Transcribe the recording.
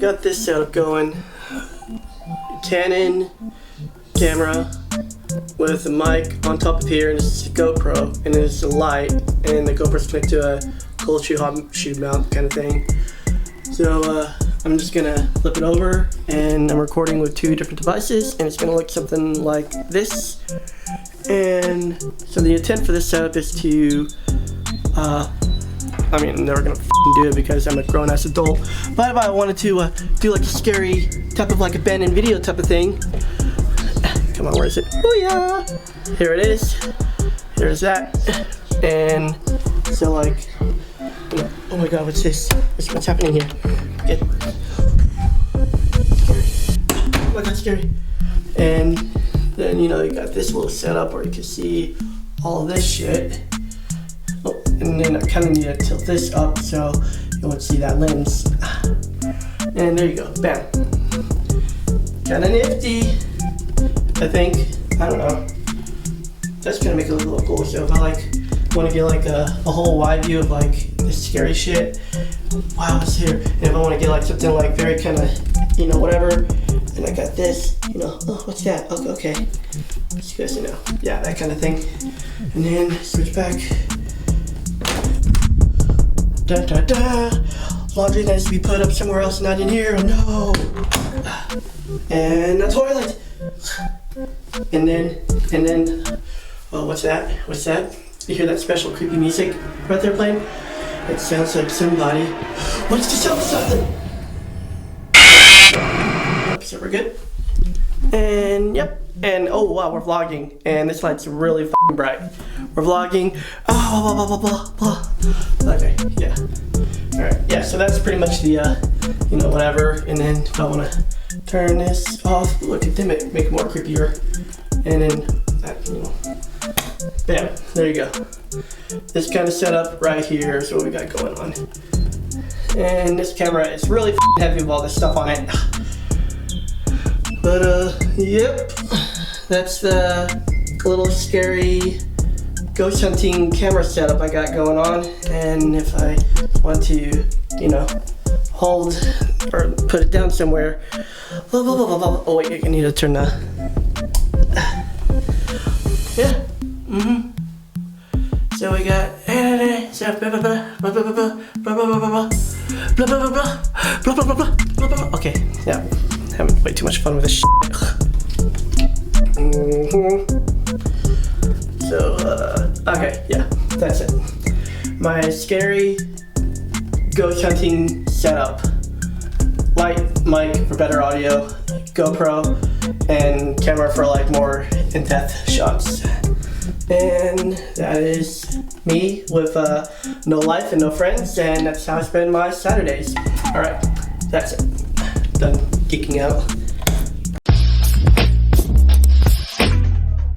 got this setup going. Canon camera with a mic on top of here, and this is a GoPro, and it's a light, and the GoPro's connected to a cold shoe, hot shoe mount kind of thing. So I'm just gonna flip it over, and I'm recording with two different devices, and it's gonna look something like this. And so the intent for this setup is to, I mean, I'm never gonna do it because I'm a grown-ass adult, but if I wanted to do like a scary type of like abandoned video type of thing. Come on, where is it? Oh yeah! Here it is. Here's that. And so like, you know, oh my god, what's this? What's happening here? Oh my god, scary. And then, you know, you got this little setup where you can see all of this shit. Oh, and then I kind of need to tilt this up so you won't see that lens. And there you go, bam. Kinda nifty, I think. I don't know. That's gonna make it look a little cool. So if I like want to get like a whole wide view of like this scary shit, wow, it's here. And if I want to get like something like very kind of, you know, whatever, and I got this, you know, oh, what's that? Okay, you guys know, yeah, that kind of thing. And then switch back. Da da da. Laundry needs to be put up somewhere else, not in here. Oh no. And a toilet. And then, oh, what's that? What's that? You hear that special creepy music right there playing? It sounds like somebody wants to sell something. So we're good. And yep. And oh wow, we're vlogging, and this light's really f***ing bright. We're vlogging. Oh, blah blah blah blah blah. Okay, yeah. All right, yeah. So that's pretty much the, you know, whatever. And then if I want to turn this off, look at them, make it more creepier. And then that, you know, bam, there you go. This kind of setup right here is what we got going on. And this camera is really f***ing heavy with all this stuff on it. But yep, that's the little scary ghost hunting camera setup I got going on. And if I want to, you know, hold or put it down somewhere, blah, blah, blah, blah, blah. Oh wait, I need to turn the, yeah, So we got, so blah, blah, blah, blah, blah, blah, blah, blah, blah, blah, blah, blah, blah, blah, blah, blah, blah, blah. Okay, yeah, having way too much fun with this shit. So, okay, yeah, that's it. My scary ghost hunting setup. Light, mic for better audio, GoPro, and camera for like more in-depth shots. And that is me with no life and no friends, and that's how I spend my Saturdays. Alright, that's it. Done geeking out.